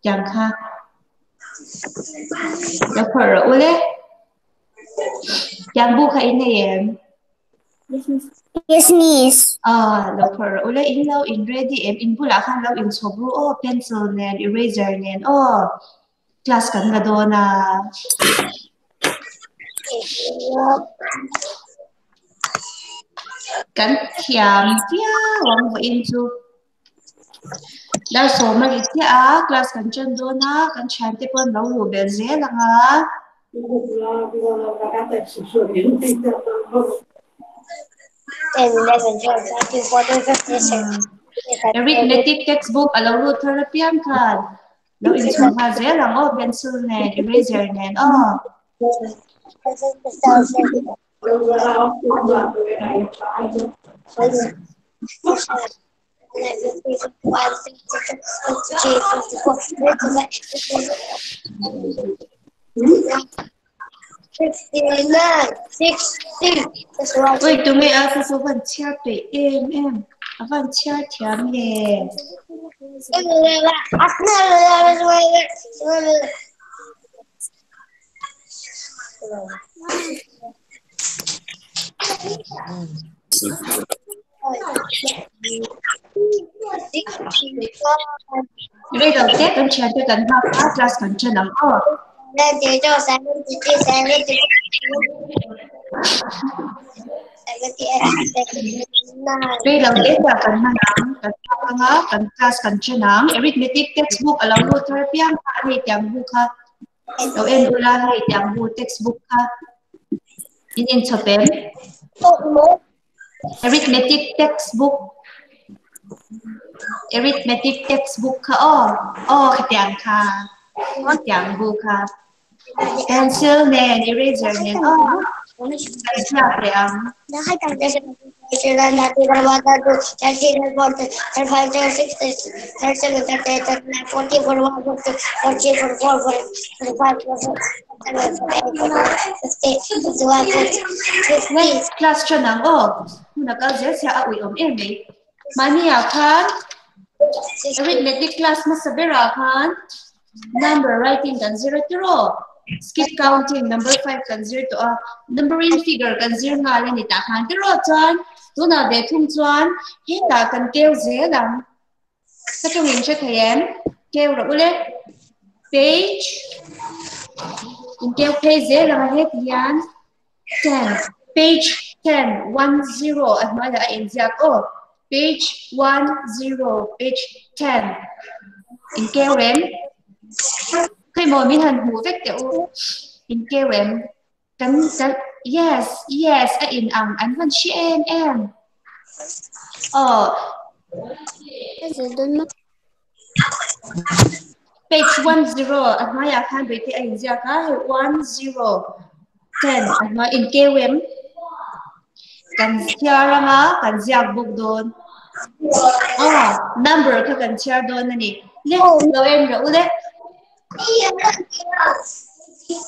chẳng ha nó phở ule chẳng bu khai này em Yes, miss. lo phở ule in lâu in ready em in bula khan lâu in sobru pencil nen eraser nen class kan ga do na kan thiam tia wang vo in chu dar so ma gi tia class kan chen do na kan chan te pon lo lu bel ze la nga arithmetic textbook alo lu therapy am khan lo in so ma ze la ngo pencil nen eraser nen Wait, tụi mày ơi, số vẫn chia tụi em vẫn chia thiam nè. Bây giờ tết con chia cho cần học các class cần cho nắm Bây giờ tết là cần nắm cần class cần cho nắm arithmetic textbook allow lu therapy am hay tiếng book ha. Đâu em bula hay tiếng book textbook ha. In Japan arithmetic textbook ha tiếng ha tiếng book ha pencil nen eraser nen kan siya pre ang class siya nang nakal siya uy em mania kan arithmetic class masabira kan number writing kan 0 to skip counting number 5 kan 0 to numbering figure kan 0 nga le ni ta khan to chan tu na de thum chuan he ta kan keu ze lam ka chung in che thayem keu ro ule page in keu page ze lam he tian 10 page 10 10 at ma la in ziak page 10 page 10 in keu rem khi mà mình hành hú vết kiểu in kêu em cắn yes in anh vẫn chị em page 10 anh nói là khan với cái anh ra cả 10 10 anh nói in kêu em cần chia ra mà cần giặc buộc đồn number cái cần chia đồn này lên đầu em rồi đấy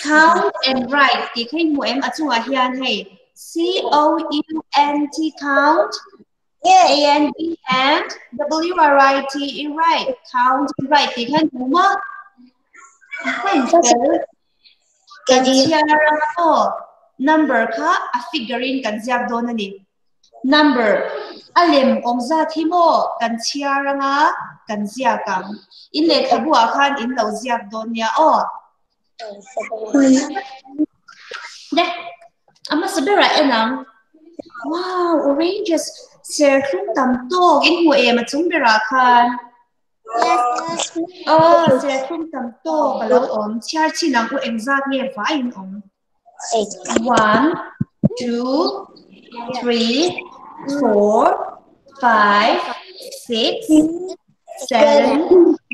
count and write thì khi mua em ở trong hiền hay count and write right count and write thì khi mua mà kan chia ra number ka a figurine kan ziak don ani number alem ongza thimo kan chia ra nga kan ziakam in le khabu khan in lo ziak don ya de ama sabera enang wow oranges ser khum tam to in hu em chung bera khan ser khum tam to balo om chia chi nang u exact nge fa in om 1 2 3 4 5 6 7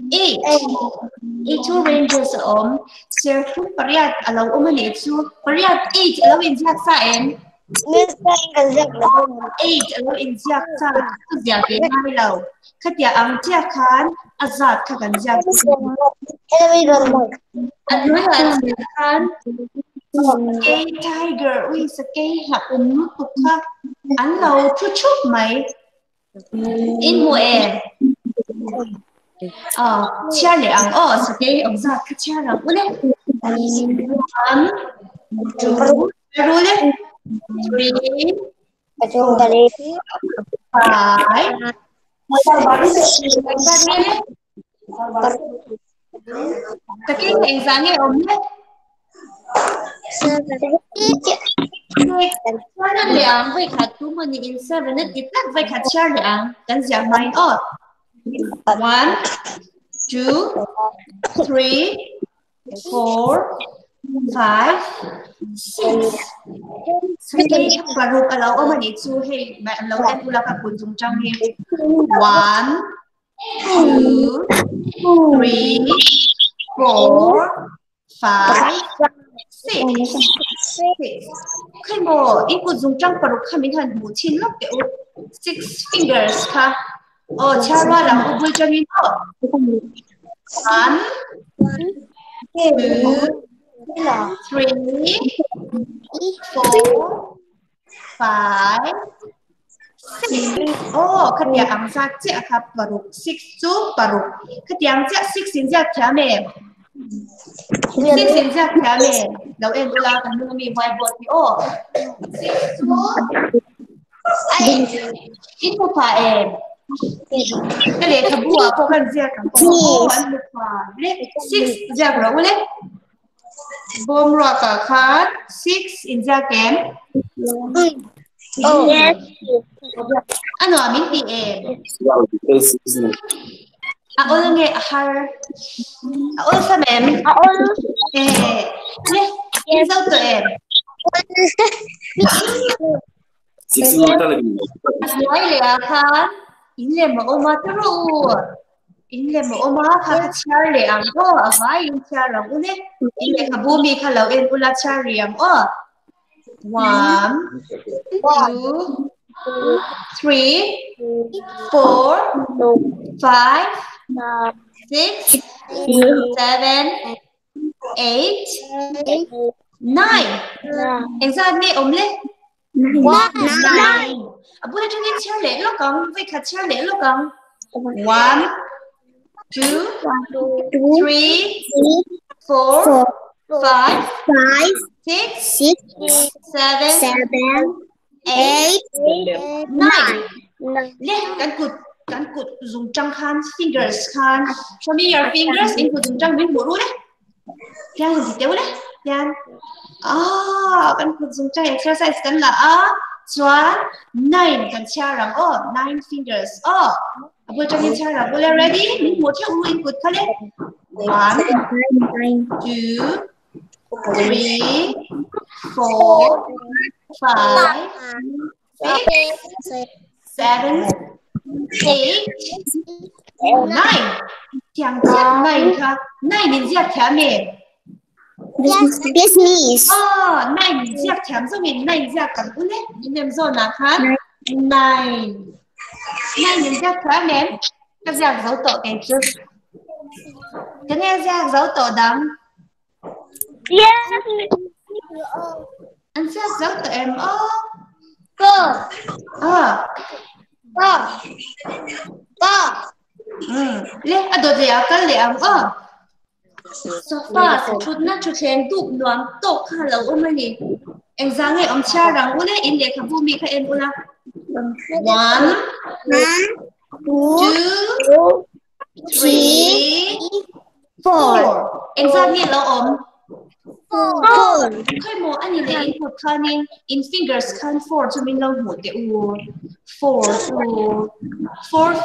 8 oranges sir khung pariat alaw umani chu pariat 8 alaw in jak sa en 8 alaw in jak sa jak ke mai law khatia ang chia khan azat kha kan jak anoi khan Kay tiger uy sa kay ha tukha an law chu chup mai in mo chia liang so cái ông già cái chia rằng ule 1 2 rule 3 4 5 cái hình dáng này ông nhé Chia liang với khát tu mà nhìn xem nó ít lắm với khát chia liang cái gì mày 1 2 3 4 5 6 Hey, baru kalau orang itu hey, kalau kan pula kapun jumjang ni 1 2 3 4 5 6 Khi mà ít của jumjang baru kami kan mucin lắm kiểu 6 fingers ka cara lah ubul jangin 1 2 3 4 5 6 khát nhà ăn ra chè khát baru 6 chú baru khát nhà chè 6 xin ra thả mềm 6 xin ra thả mềm đầu em là cần mua mì whiteboard thì 6 chú ai ít một phải em cái này thằng bùa có cần gì cả anh một phải đấy 6 ra rồi đấy bom rock cả khát 6 in ra kém Yes. Ano amin PM? Ako lang har. Ako sa mem. Yes out to em. Nói là kan inle mo oma tro. Inle mo oma ka char le ang avai in char ang ule. Inle ka bumi ka law en ula char riam 1 2 3 4 5 6 7 8 9 Anh ra nghe ống lên 9 Bữa nay chúng chia lễ lo con với cả chia lễ lo con 1 2 3 4 5 6 7 8 9 Leh kan kut dùng trăng khan fingers khan show me your fingers in kut dùng trăng bên buru đấy yan gì tiêu đấy yan kan kut dùng trăng exercise kan là chuan 9 kan chia rằng 9 fingers bây giờ mình chia rằng boleh ready mình một theo in kut khale 1 2 3 4 5 6 7 8 9 Tiếng chắc này ha 9 mình giáp thảm mềm Yes, miss. 9 mình giáp thảm rồi mình 9 giáp cảm ơn đấy mình làm rồi nào ha 9 mình giáp thảm mềm các giáp dấu tổ cái chứ cái nghe giáp dấu tổ đắng Yes. anh giáp dấu tổ em Go. Leh ada dia kan liang sofa chút na chút chen tụ loan to kha lo omani em giang nghe ông cha rằng ule in le khabu mi kha en ula 1 2 3 4 em giang nghe lo om 4 khai mo ani le input khanin in fingers khan 4 to min lo mu te u 4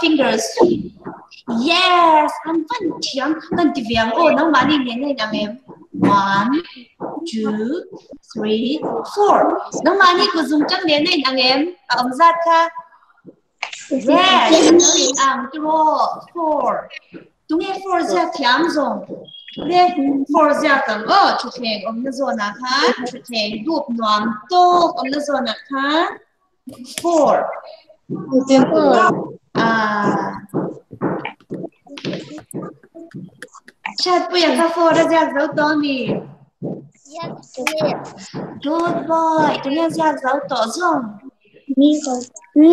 fingers Yes, anh vẫn tiếng cần tìm việc nó mà đi đến đây là em 1 2 3 4 nó mà đi của dùng chân đến đây là em ông ra ca Yes, nó đi ăn draw 4 đúng nghe 4 ra tiếng rồi Đây 4 ra cầm chủ thèn ông nó rồi nè ha chủ thèn đuộc noam tô ông nó rồi nè ha 4 Chat po yang ka ra ra dấu to nè. Yes. Good boy. Tụi em ra dấu to rồi. Me.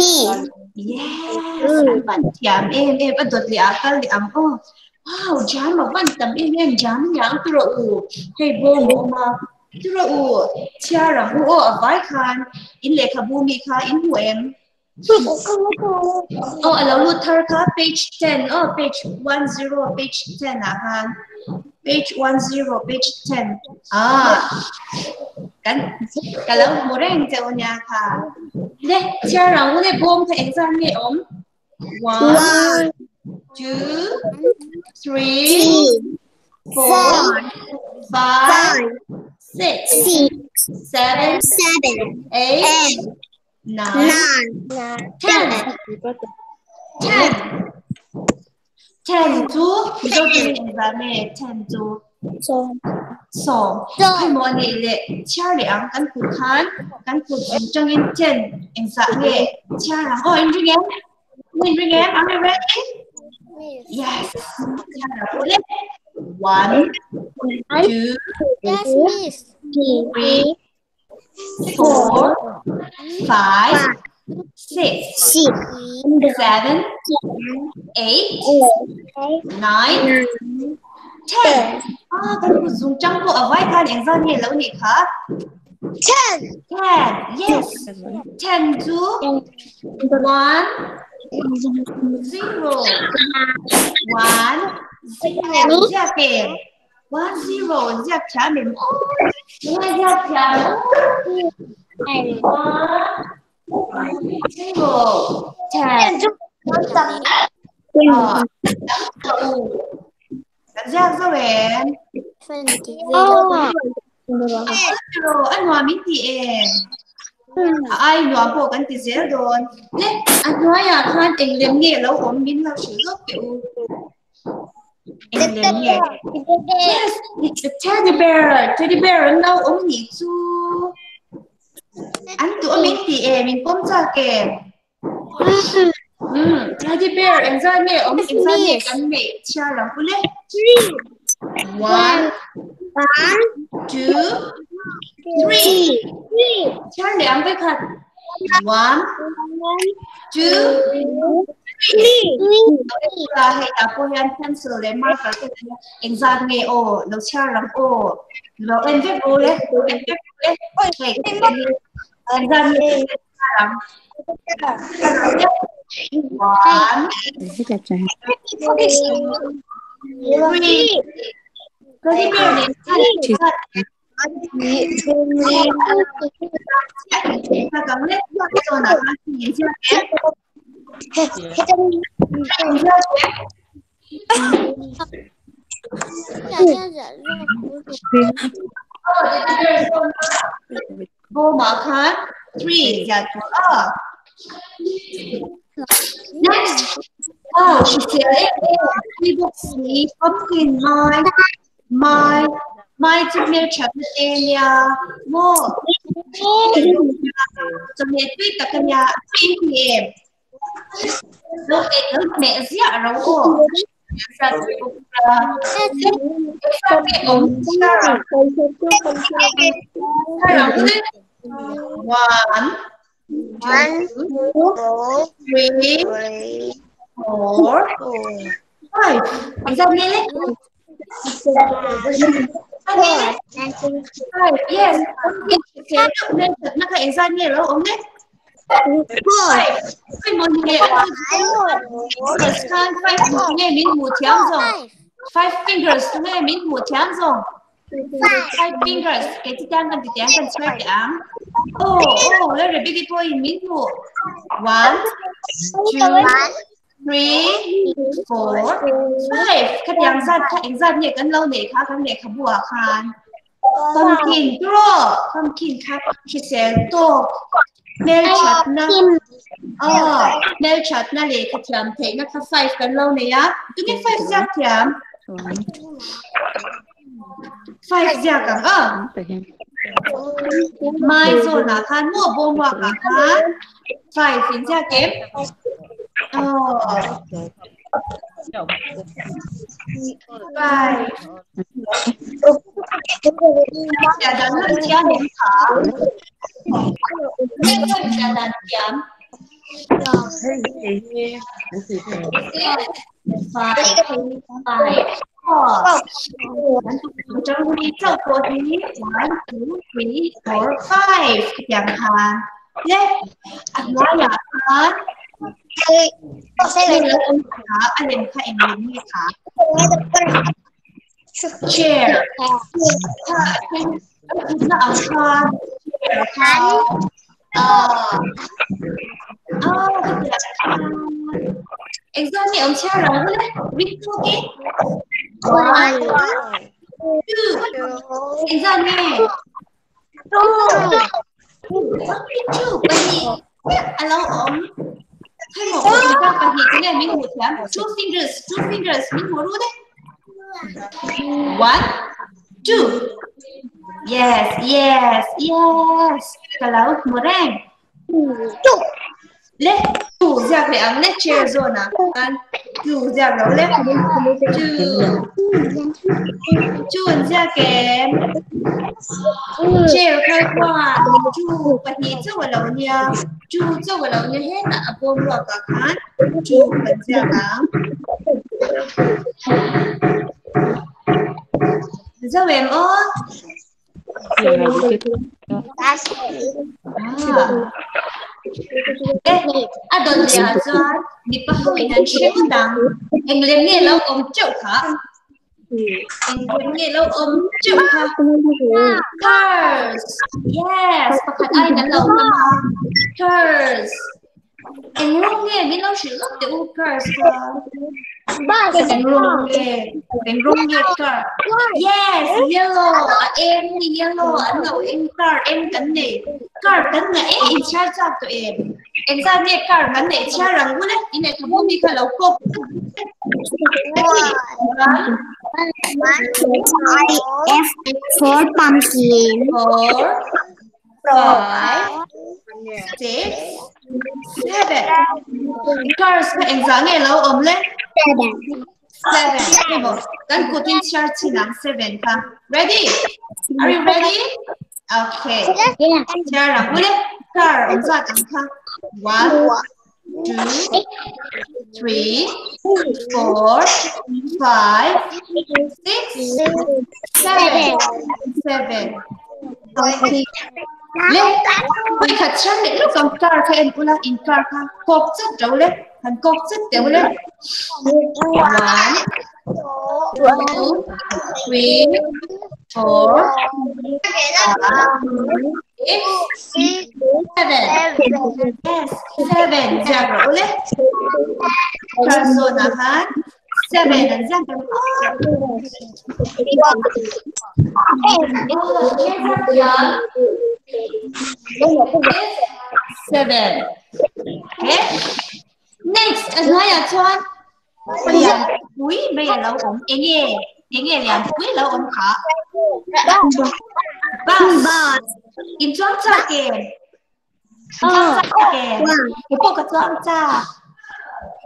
Yes, anh bạn chạm em bắt đột lẹ cái lẹ ô. Wow, jam mà văn tầm em jam nhang tu rồi. Hey bo mà tu rồi. Chia ra bu ở vai khan. In lệ kha bu mi kha in hu em. Oh, alo Luther kha page 10. Oh, page 10, page 10 à khan. Page 10, page 10. À, cái lâu một rèn cho nhà kha. Đây, chia ra bu này bom kha exam này om. 1, 2, 3, 4, 5, 6, 7, 8, 9, 10. 10 to ví dụ như exam này 10 to 2. Khi mọi người lệ chia liang căn cứ khán căn cứ trong in 10 exam này chia liang. Oh, in ring em, are you ready? Yes. 1, 2, 3, 4, 5, 6, 7, 8, 9, 10. Các bạn dùng trong bộ ở vai can exam này lâu nhỉ hả? 10. Yes. 10 to 1, 0. 1, 0. Ra kèm. 1, 0. Ra trả mình. Nghe ra trả. 1, 0. 10. Ra sao em? Anh Hòa biết gì em? Ai nói bộ cái gì dễ rồi? Nè, anh nói à, khoan tình liếm nhẹ lâu ổn biến là sử dụng kiểu tình liếm nhẹ. Yes, it's a teddy bear. Teddy bear lâu ổn nhỉ chú. Anh tụi mình thì em mình cũng ra kèm. Teddy bear em ra nhẹ ổn em ra nhẹ cắn mẹ cha lắm cũng lên. 1, 2, 3. Cha liếm với thật. 1, 2, 3. Hay là cô Hiền pencil để mark cái exam nghe ô, nó cha lắm ô, nó em viết ô đấy, em viết ô đấy, exam nghe lắm. 1, 2, 3. Cái gì này? Ta cảm thấy rồi là nhìn chưa em? Vô mở khá 3 giả chủ ở. Next. Oh, she said, we will see pumpkin my signature area more. Trong này tuyết cả căn nhà PM. Lúc mẹ già rồi ô. Sa mẹ ống cha. 1, 2, 3, 4, 5. Exam nghe lên. 5. Yes. Sẽ được lên thật nó phải exam nghe rồi ống đấy. 5. Cái món nghe là 5 nghe mình một chấm rồi. 5 fingers nghe mình một chấm rồi. 5 fingers. Cái tí đang cần xoay cái ám. Oh, let me begin for you. Mình một. 1, 2, 3, 4, 5. Các em ra nhẹ cân lâu này khá cân này khá bùa khan. Pumpkin draw. Pumpkin khá chị sẽ tô. Mel chặt na. Mel chặt na lệ khá thiam thế na khá 5 cân lâu này á. Tôi nghe 5 ra thiam. 5 ra càng mai rồi là khan mua bông hoa cả khan. 5 phiến ra kém. Right. Dạ đánh lên chia điểm thở. Dạ đánh giảm. Trong đi châu cô thì 1, 2, 3, 4, 5 chẳng hạn. Lên. Anh nói là hả? Đây là ông khá, anh em khai em lên như khá. Chair. Nó ở khoa. Chair. Exam này ông cha rồi đấy. Biết không ý? 1, 2. Exam này. 2. Bởi vì anh lâu ông. Thay một cái exam bởi vì cái này mình hụt lắm. 2 fingers mình hụt luôn đấy. 1, 2. Yes. Kalau murang. Left 2 ra phải ăn left chair zone à? Ăn 2 ra rồi left 2 ra kèm chair khai qua 2 và thì cho vào lẩu nha 2 cho vào lẩu nha hết là bông vào cả khán 2 phần ra cả sao em ơi Adon dia Zuan di pahawinan Syekhdang yang lemnya lau om cuk ha yang lemnya lau om cuk ha cars yes pakat ai nan lau nama cars yang lemnya min lau silap de cars ha yang lemnya car yes yellow em ni yellow anh lau em car em cắn này car cắn là em in charge cho tụi em ra nè car ngắn để cha rằng luôn đấy đi này thằng bông đi khai lẩu cốc 4 pumpkin 4 5 6 7 cars các em dáng nghe lâu ấm lên 7 okay bo kan kutin chart sinang 7 ka ready are you ready okay cha rằng luôn đấy car em ra chẳng ka 1 2 3 4 5 6 7 lên bây thật chăng để lúc cầm car khi em ula in car ka cột rất trâu lên thành cột rất trâu lên 1 2 3 4 5 6 7 yes 7 ra rồi lên persona hát 7 là ra rồi 7 okay next anh nói là cho bây giờ cuối bây giờ lâu ổn nghe làm cuối lâu ổn khó bus in cho cha kèm cái bộ cái cho cha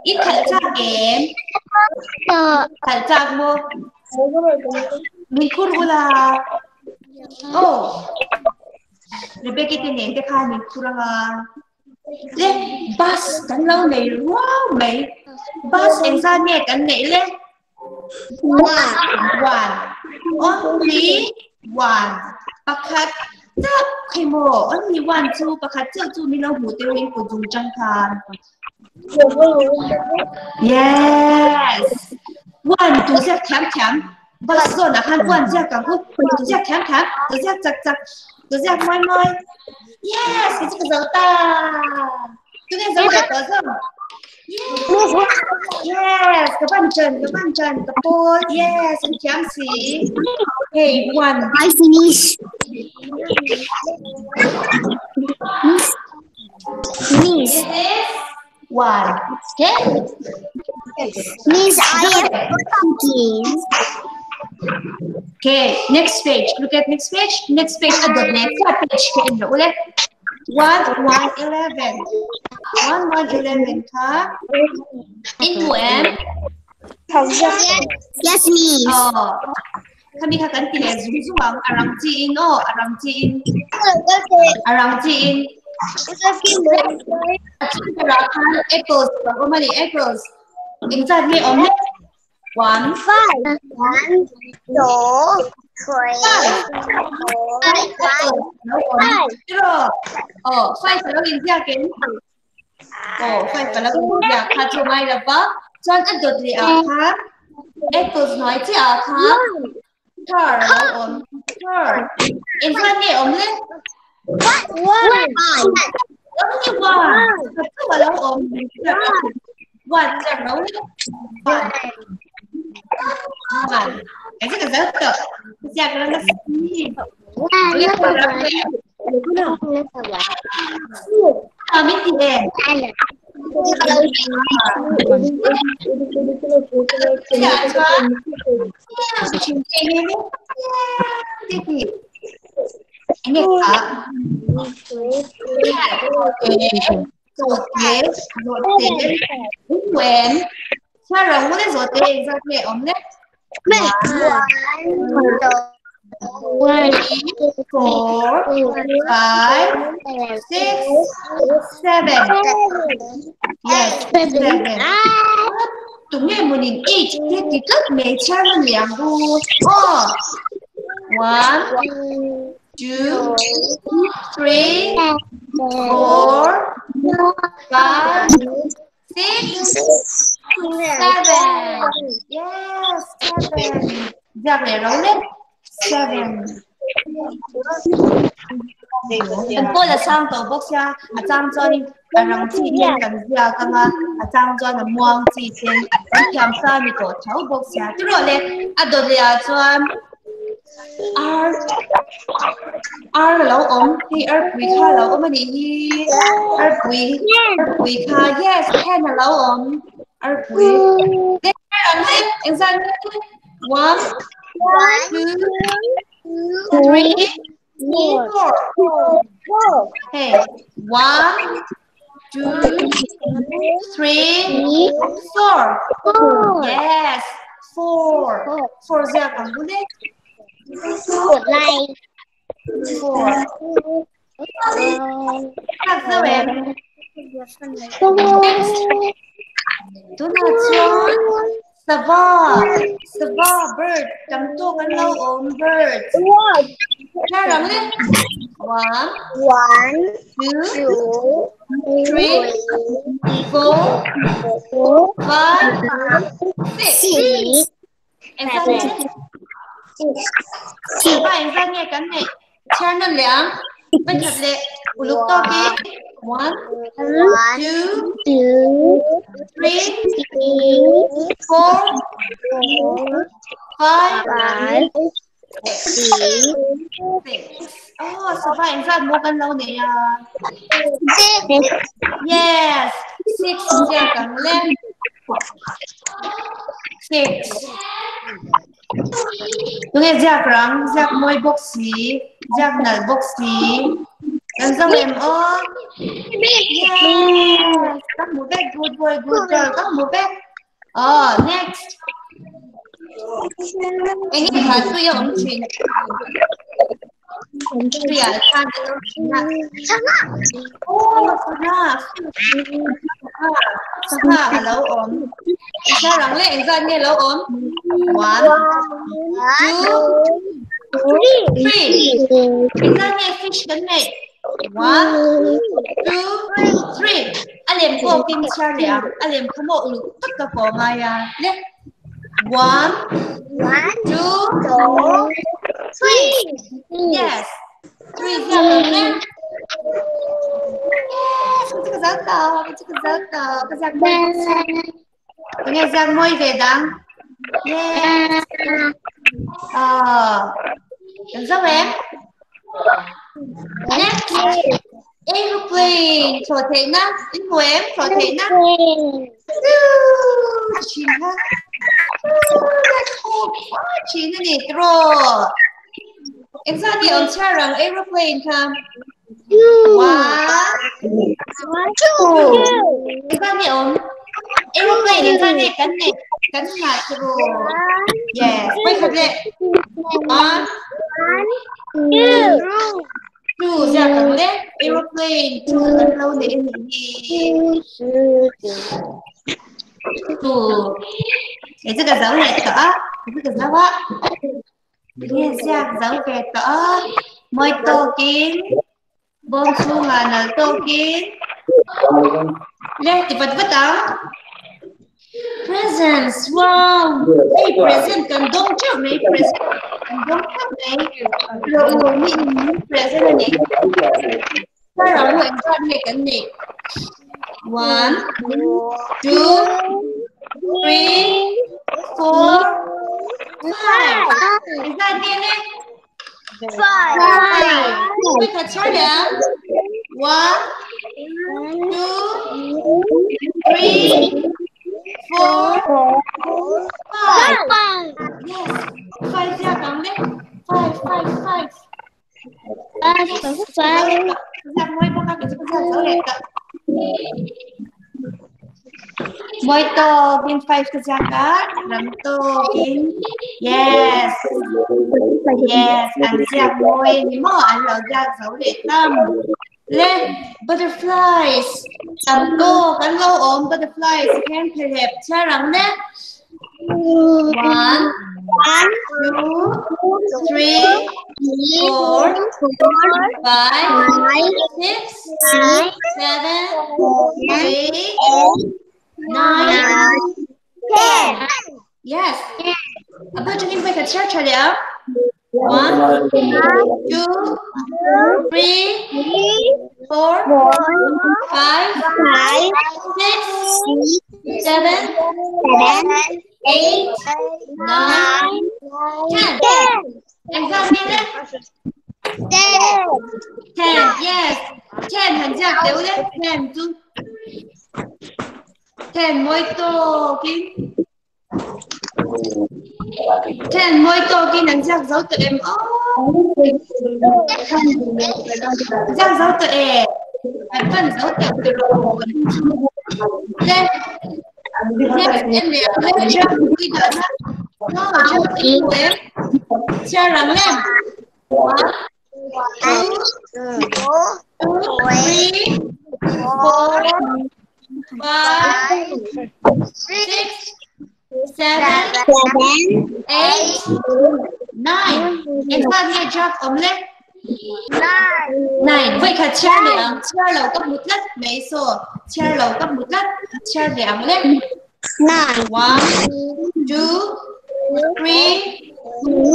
ít khẩn cha kèm khẩn cha mua mình kuru là rồi bây cái này cái khai mình kuru là lên bus cắn lâu này wow mấy bus em ra nghe cắn này lên one only one pakat tak kemo only one two pakat two ni lâu hụt tiêu hình của dùng trăng khan yes one two sẽ thám bus rồi là han one sẽ càng hút two sẽ thám two sẽ chặt two sẽ moi yes cái giờ ta cái giờ ta rồi yes các bạn trần các cô yes anh chám xí hey one I finish Miss one okay Miss I have pumpkins okay next page look at next page at the next page ke endo ulit 1 11 ka in mo em yes Miss kami kakan tine zoom arang ji in apples how many apples in ra nghe ống nhé one One, two, three, four, five. zero five phải in ra kiến five phải in ra khá chua mai là bác John ăn được gì à khá apples nói chứ à khá thở thở in ra nghe ống nhé One. Only one. Satu walau om. One chẳng nấu nữa. One. One. Cái gì cái rất tốt. Chẳng là nó gì. Lihat pada kami tidak. Ini kak. Quen. Sao rồi muốn đến rồi thì ông đấy. One, 4, 5, 6, 7. Yes, 7. Tụi nghe một nhìn ít thì rất mấy cha nó liền bu. 1, 2, 3, 4, 5, 6, 7. Yes, 7. Giờ này nói lên 7. Tôi là sang tổ bốc xa, trang cho đi răng chi thiên gần ra căng trang cho là muang chi thiên làm sao mình tổ cháu bốc xa chứ rồi lên đồ là cho R lâu ống thì quý kha lâu ống mà đi quý kha yes ten là lâu ống quý đây là em sang 1, 2, 3, 4. Hey, 1, 2, 3, 4. Yes, 4. 4 ra còn bút đấy. 4. Các sao em? Tôi là John. Sava, bird. Cầm tô cái lâu ôm bird. Ra rắn lên. 1, 2, 3, 4, 5, 6. Em ra nghe. Và em ra nghe cái này. Cha nó lẻng. Bên thật lệ. Lúc to kì. 1, 2, 3, 4, 5, 6. Sao em ra mua cân lâu này à? Yes, 6 ra cầm lên. 6. Đúng rồi, Jack răng, Jack môi boxy, Jack nal boxy. Em sao em ơi? Yes, các mũ bếp, good boy, good girl, các mũ bếp. Next. Anh ấy hả tôi ông chuyện. Tôi à than cho nó chuyện nào. Sana lâu ốm. Sao răng lên anh ra nghe lâu ốm. 1, 2, 3. Anh ra nghe fish cái này. 1, 2, 3. Anh em có kinh cha lẹ. Anh em có một lúc tất cả có mai à. 1, 2, 3. Yes. 3 ra rồi nè. Yes, cái rất to, cái giang môi. Cái nghe giang môi về đắng. Yes. Được không em? Next. Aeroplane. Trò thế nào? Đến của em, trò thế nào? Chìm ha. Chìm này trò. Em ra đi ông cha rằng aeroplane không? 1, 2. Em ra đi ông. Aeroplane em ra đi cắn là trò. Yes, quay thật lệ. 1, 2, ra cắn lệ. Aeroplane 2. đâu á nghe giang dấu về tỏ môi tô kín bông su là tô kín lên thì vật vật đó presents wow hey present cần đông trước này present cần đông trước này rồi mình present là gì ta rồi nguyện con này cái này 1 2 3 4 5 cái ra đi lên 5 bây giờ chơi nhá 1 2 3 4 5 yes 5 ra bằng đấy 5 ra mỗi bao nhiêu cái số lẻ cả mỗi tô pin 5 cái giá cả làm tô pin yes yes ăn giặc mỗi nhưng mà ăn lẩu giặc số lẻ tâm lên butterflies tầm cô cắn lâu ốm butterflies khen thể đẹp cha rắn đấy 1 2 3 4 5 6 7 8 9 10 yes apa jadi mereka cara dia 1 2 3 4 5 6 7 8 9 10 em ra đi đấy 10 yes 10 hành ra đều đấy 10 tu 10 mỗi tô kín 10 mỗi tô kín hành ra dấu tụi em ra dấu tụi em phần dấu tụi rồi lên em để lên cho quy định nó cho em cho làm lên 1 2 3 4 5 6 7 8 9 em ta nghe job ống lên 9 vậy cả cha lầu cấp một đất mấy số cha lầu cấp một đất cha để ống lên 1 2 3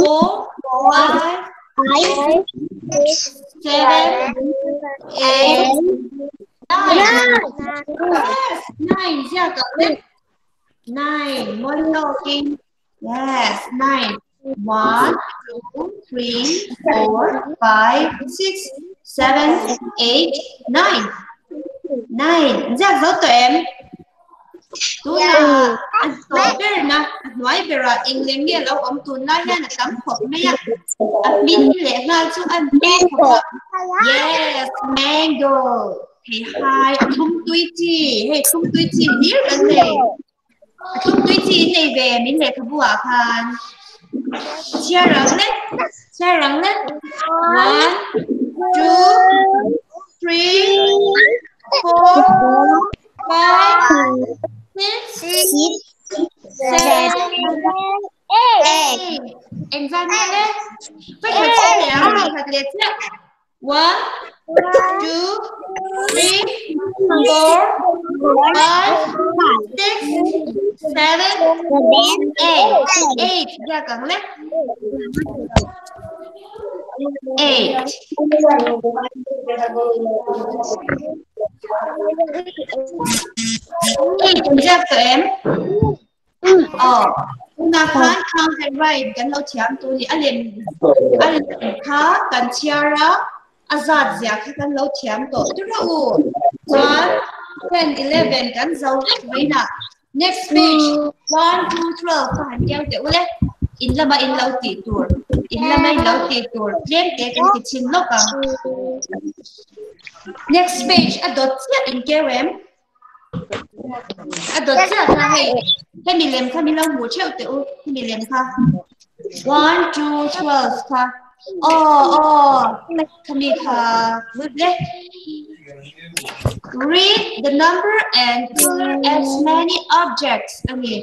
4 5 6 7 8 9 ra cậu lên 9 mỗi talking yes 9 1 2 3 4 5 6 7 8 9 ra dấu tụi em tôi là tôi biết nè nói về là English nghe lâu ông tôi nói nha là cấm hộp mấy ạ min lệ ra chứ anh mango yes mango thì hai thông túi chi hay thông túi chi biết cái này thông túi chi này về mình lệ không bùa khan chia răng lên 1 2 3 4 5 6 7 8 em ra nghe đấy phải thật sai lẻ thật liệt chứ 1 2 3 4 5 6 7 8 ra cẳng lên 8 ra tụi em na khán khang hay right kan lo chiam tu ni alem kha kan chiara azad zia kha kan lo chiam to tu ra u 1 10 11 kan zau veina next page 1 2 12 kha han keu te ule in lama in lo ti tur claim te kan kitchen lo ka next page adot sia in kewem adot sia kha hai cái mình làm kha mình lau mùa treo tiểu cái mình làm kha 1 2 12 kha cái mình kha read the number and color as many objects okay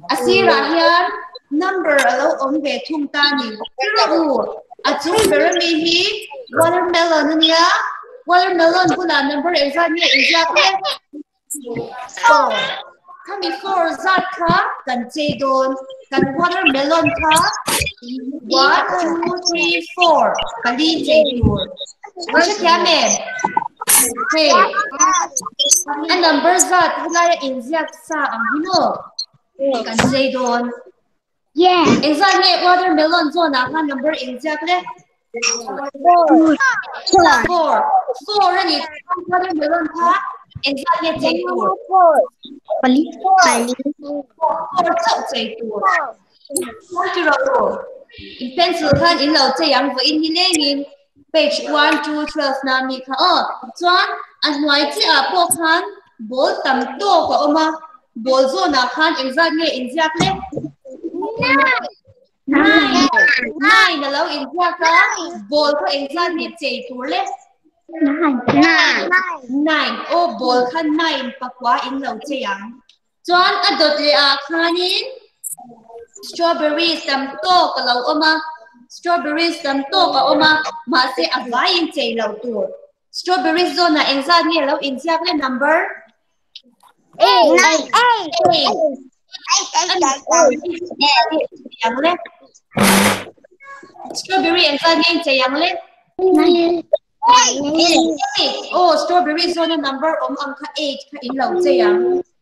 asira here number alo om ve thung ta ni u achung berami hi watermelon nia watermelon pula number exact ni exact le 4 kami 4 zat kha kan che don kan watermelon kha 1 2 3 4 kali che tur acha kya me hey a number zat hilaya exact sa ang hino kan che don Yeah. exact ni watermelon zo na kha number exact le 4 4 ni watermelon kha exact ni che tur Pali. 4 chau che tur Chứ rồi in pencil khan in lo che yang vo in hilengin page 1 2 12 na mi kha chuan an noi chi a po khan bol tam to ko oma bol zo na khan exact nge exact le 9 na lo exact ka bol ko exact ni che tur le 9 o bol khan 9 pakwa in lo che yang chuan a dot le a khanin strawberries tam to ka lo oma strawberries tam to ka oma ma se avai in chei lo tur strawberries zo na exact ni lo exact le number 8 yang le strawberry exact ni chei yang le 8 oh strawberries zo na number ang kha 8 kha in lo che yang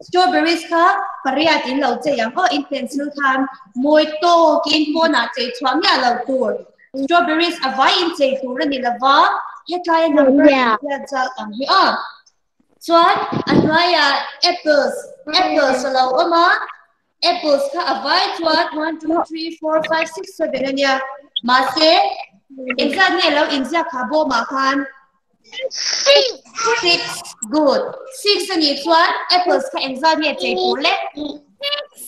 strawberries kha pariat in lo che yang in pencil khan moi to kin po na che chwang ya lo tur strawberries avai in che tur ni lawa hetlai number ya cha ang hi chuan anwaya apples lo oma apples kha avai chuan 1 2 3 4 5 6 7 ania ma se exact ni lo in ja kha bo ma khan 6 good 6 ani chuan apples kha exact ni che tur le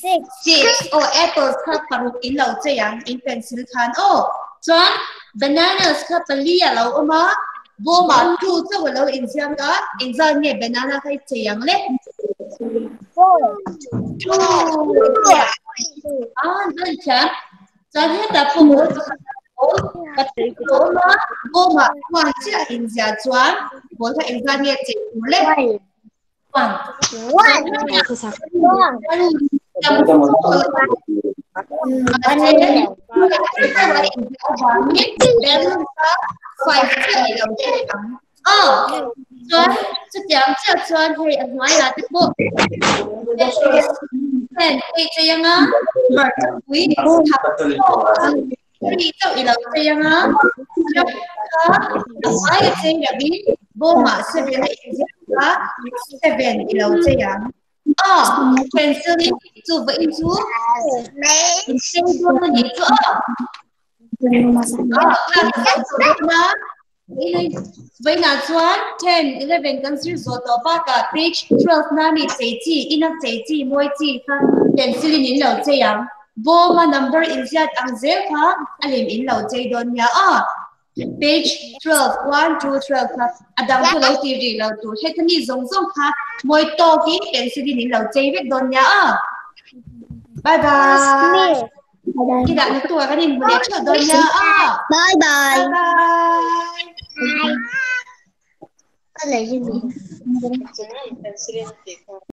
6 oh apples kha paruk in lo che yang in pencil khan chuan bananas kha palia lo oma bo ma tu che lo in jam ka exact ni banana kha che yang le นั่นค่ะจะให้แต่พวกก็ถือว่าโบมาว่าจะอินเดียจวนโบถ้าอินเดียเนี่ยจะดูเล็กวันจำตัวอันนี้ถ้าว่าอินเดียวันนี้เป็น5ที่เราจะทำจวนจะจำจะจวนให้อันไหนล่ะที่พวกเป็นจะยังไงมาวิทำที่เจ้าอีหลังจะยังไงจะอะไรจะยังไงบ่มาเซเว่นเซเว่นอีหลังจะยังเป็นสิ่งที่จูบอินจูสิ่งที่มันยิ่งจูนะvậy là chuan 10 11 kan sir zo to ba ka page 12 na ni chechi ina chechi moi chi kha pencil in lo che yang bo ma number in ziat ang zel kha alim in lo che don ya page 12 1 2 12 kha adang to lo ti ri lo tu hetani zong zong kha moi to ki pencil in lo che ve don ya bye bye kita nak tu kan in boleh cakap don ya Bye bye. bye Cái này gì?